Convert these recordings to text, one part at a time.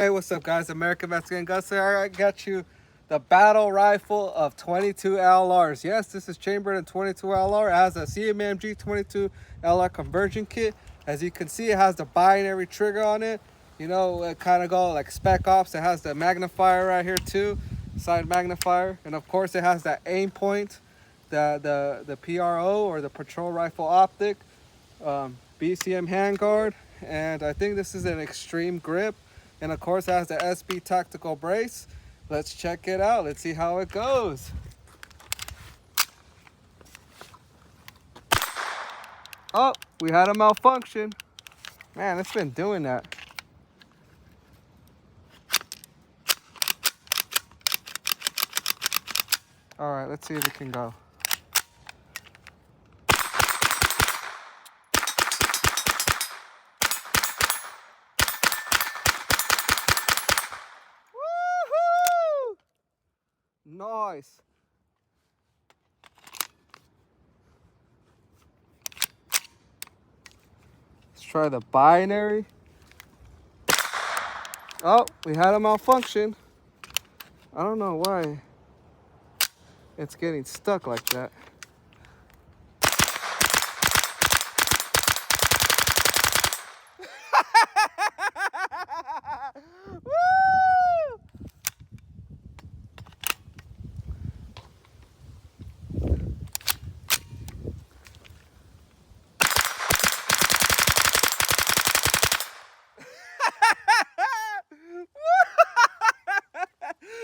Hey, what's up, guys? American Mexican Guster. I got you the battle rifle of 22 LRs. Yes, this is chambered in 22 LR. It has a Cmmg 22 LR conversion kit. As you can see, it has the binary trigger on it. You know, it kind of go like Spec Ops. It has the magnifier right here too, side magnifier, and of course it has that aim point, the PRO or the patrol rifle optic, BCM handguard, and I think this is an extreme grip. And of course it has the SB tactical brace. Let's check it out. Let's see how it goes. Oh, we had a malfunction. Man, it's been doing that. All right, let's see if it can go. Woohoo! Nice. Let's try the binary. Oh, we had a malfunction. I don't know why it's getting stuck like that. Woo!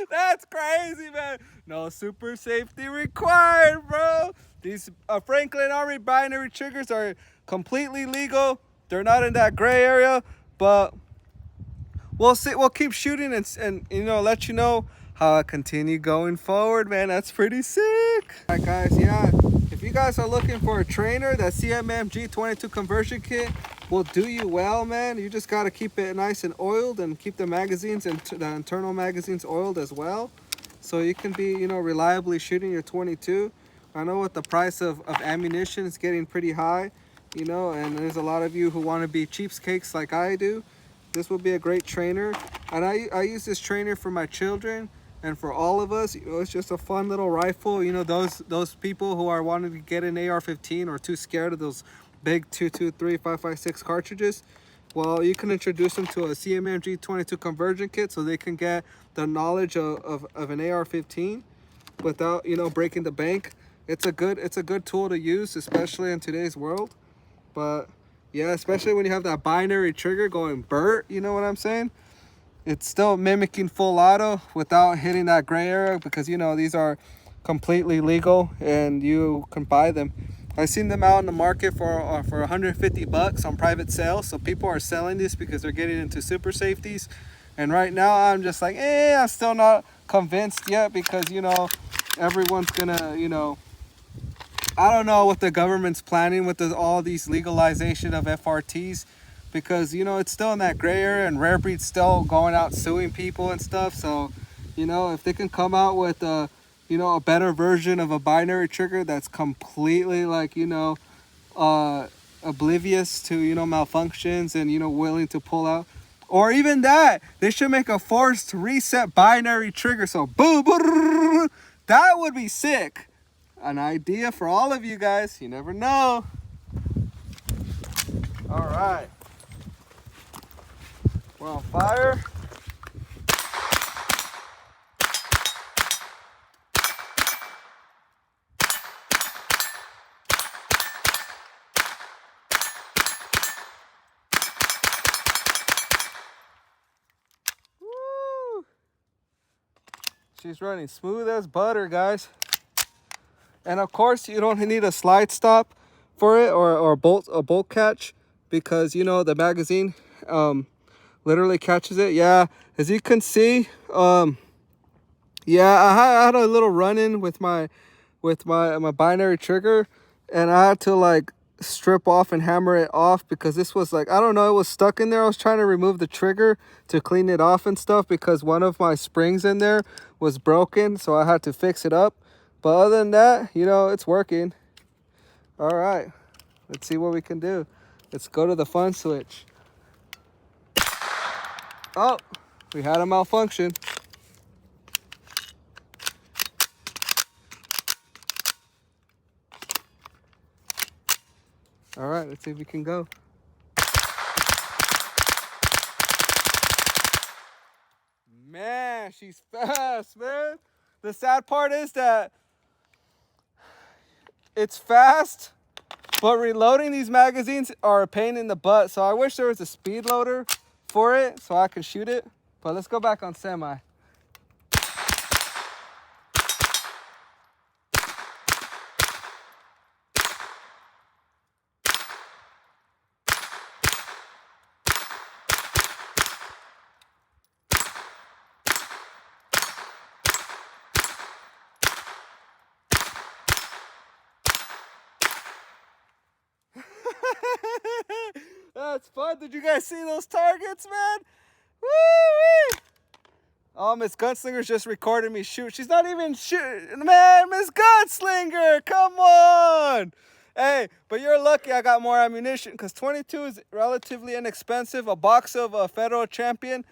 That's crazy, man. No super safety required, bro. These Franklin Armory binary triggers are completely legal. They're not in that gray area, but we'll see. We'll keep shooting and you know, let you know how I continue going forward, man. That's pretty sick. All right, guys. Yeah, if you guys are looking for a trainer, that Cmmg 22 conversion kit will do you well, man. You just got to keep it nice and oiled and keep the magazines and the internal magazines oiled as well, so you can be, you know, reliably shooting your 22. I know with the price of ammunition is getting pretty high, you know, and there's a lot of you who want to be cheapskates like I do. This will be a great trainer, and I use this trainer for my children and for all of us. You know, it's just a fun little rifle. You know, those people who are wanting to get an AR-15 or too scared of those big 223 5.56 cartridges, well, you can introduce them to a Cmmg 22 conversion kit so they can get the knowledge of an AR-15 without, you know, breaking the bank. It's a good tool to use, especially in today's world. But yeah, especially when you have that binary trigger going Burt, you know what I'm saying? It's still mimicking full auto without hitting that gray area, because, you know, these are completely legal and you can buy them. I've seen them out in the market for 150 bucks on private sale. So people are selling this because they're getting into super safeties. And right now I'm just like, I'm still not convinced yet, because, you know, everyone's gonna, you know, I don't know what the government's planning with all these legalization of FRTs, because, you know, it's still in that gray area and Rare Breed's still going out suing people and stuff. So, you know, if they can come out with you know, a better version of a binary trigger that's completely, like, you know, oblivious to, you know, malfunctions and, you know, willing to pull out, or even that, they should make a forced reset binary trigger. So boom, boom, that would be sick. An idea for all of you guys. You never know. All right, we're on fire. Woo! She's running smooth as butter, guys. And of course, you don't need a slide stop for it, or a bolt catch, because, you know, the magazine literally catches it. Yeah, as you can see, yeah, I had a little run-in with my binary trigger, and I had to, like, strip off and hammer it off, because this was, like, I don't know, it was stuck in there. I was trying to remove the trigger to clean it off and stuff, because one of my springs in there was broken, so I had to fix it up. But other than that, you know, it's working. All right, let's see what we can do. Let's go to the fun switch. Oh, We had a malfunction. All right, let's see if we can go. Man, she's fast, man. The sad part is that it's fast, but reloading these magazines are a pain in the butt. So I wish there was a speed loader for it so I could shoot it. But let's go back on semi. That's fun. Did you guys see those targets, man? Woo-wee! Oh, Miss Gunslinger's just recording me shoot. She's not even shooting. Man, Miss Gunslinger, come on. Hey, but you're lucky I got more ammunition because 22 is relatively inexpensive. A box of a Federal Champion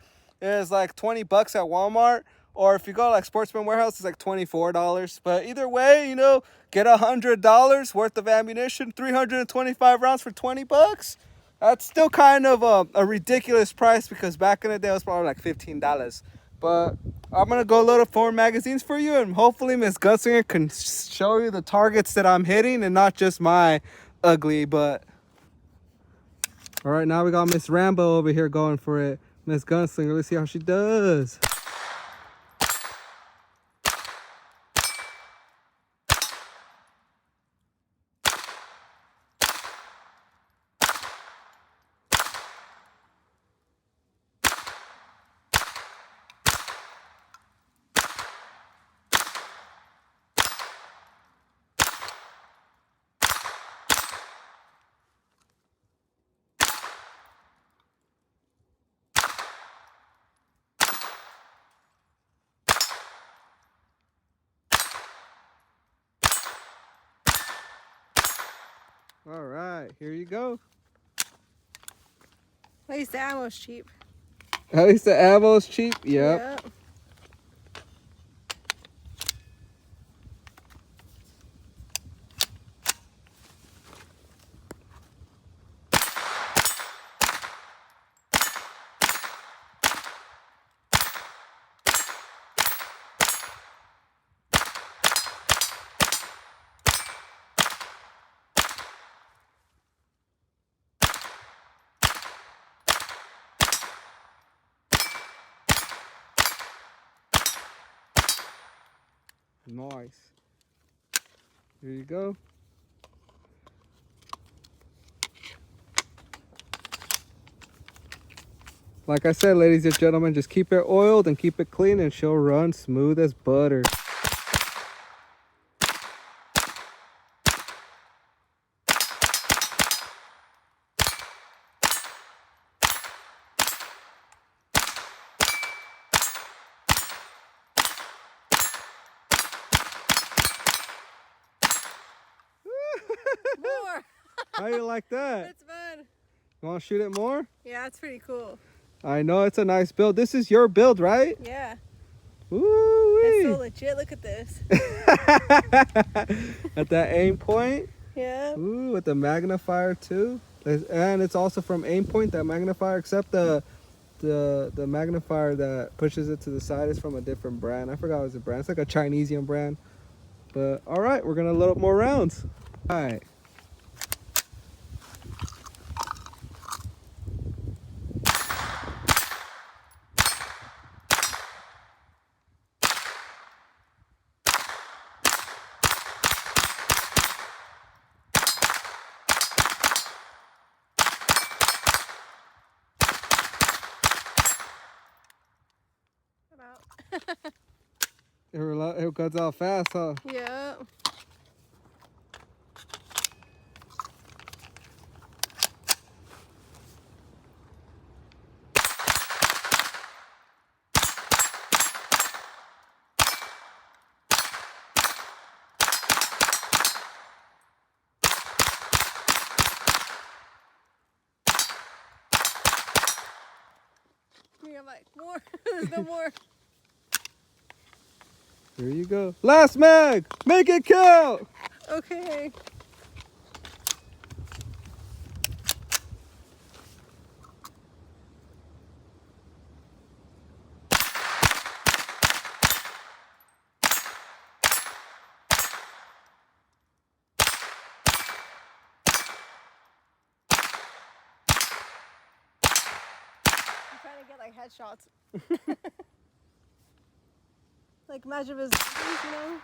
is like 20 bucks at Walmart. Or if you go to like Sportsman Warehouse, it's like $24. But either way, you know, get $100 worth of ammunition, 325 rounds for 20 bucks. That's still kind of a ridiculous price because back in the day it was probably like $15. But I'm going to go load up 4 magazines for you, and hopefully Miss Gunslinger can show you the targets that I'm hitting and not just my ugly butt. All right, now we got Miss Rambo over here going for it. Miss Gunslinger, let's see how she does. All right, here you go. At least the ammo's cheap. At least the ammo's cheap? Yep. Nice. Here you go. Like I said, ladies and gentlemen, just keep it oiled and keep it clean and she'll run smooth as butter. More. How you like that? That's fun. You want to shoot it more? Yeah, it's pretty cool. I know, it's a nice build. This is your build, right? Yeah. Woo-wee. It's so legit. Look at this. At that aim point. Yeah. Ooh, with the magnifier too. And it's also from aim point, that magnifier, except the magnifier that pushes it to the side is from a different brand. I forgot what the brand. It's like a Chinesian brand. But all right, we're gonna load up more rounds. All right. It cuts out fast, huh? Yeah. You're like More. There's no more. Here you go. Last mag! Make it count! Okay. I'm trying to get like headshots. Like imagine if it was zombies, you know?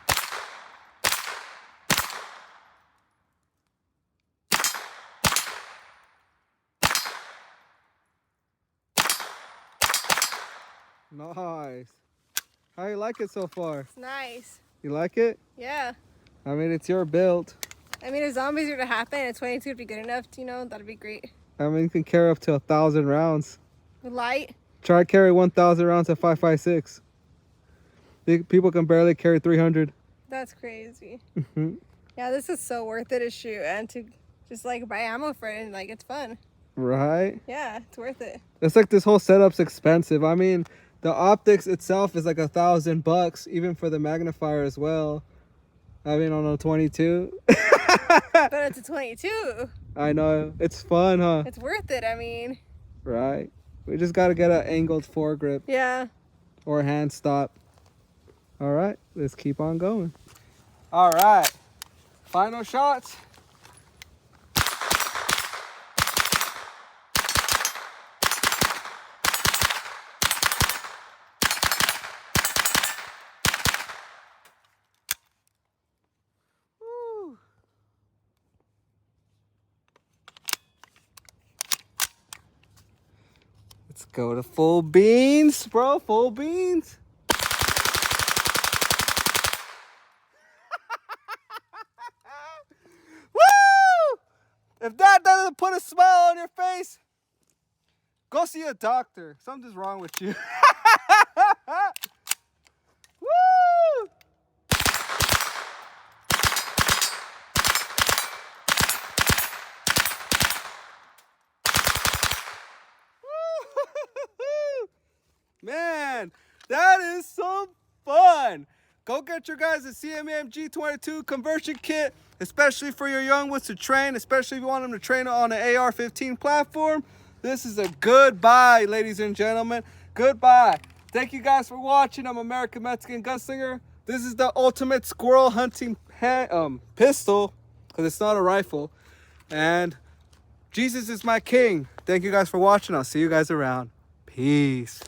Nice. How you like it so far? It's nice. You like it? Yeah. I mean, it's your build. I mean, if zombies were to happen and 22 would be good enough, you know, that'd be great. I mean, you can carry up to 1,000 rounds. With light? Try carry 1,000 rounds at 5.56. People can barely carry 300. That's crazy. Mhm. Yeah, this is so worth it to shoot and to just like buy ammo for it and like it's fun. Right? Yeah, it's worth it. It's like this whole setup's expensive. I mean, the optics itself is like $1,000, even for the magnifier as well. I mean, on a 22. But it's a 22. I know. It's fun, huh? It's worth it, I mean. Right. We just got to get an angled foregrip Yeah. or hand stop. All right. Let's keep on going. All right. Final shots. Woo. Let's go to full beans, bro. Full beans. Woo! If that doesn't put a smile on your face, go see a doctor. Something's wrong with you. Woo! Man, that is so fun. Go get your guys a Cmmg 22 conversion kit, especially for your young ones to train, especially if you want them to train on an AR-15 platform. This is a good buy, ladies and gentlemen. Goodbye. Thank you guys for watching. I'm American Mexican Gunslinger. This is the ultimate squirrel hunting pistol, because it's not a rifle. And Jesus is my king. Thank you guys for watching. I'll see you guys around. Peace.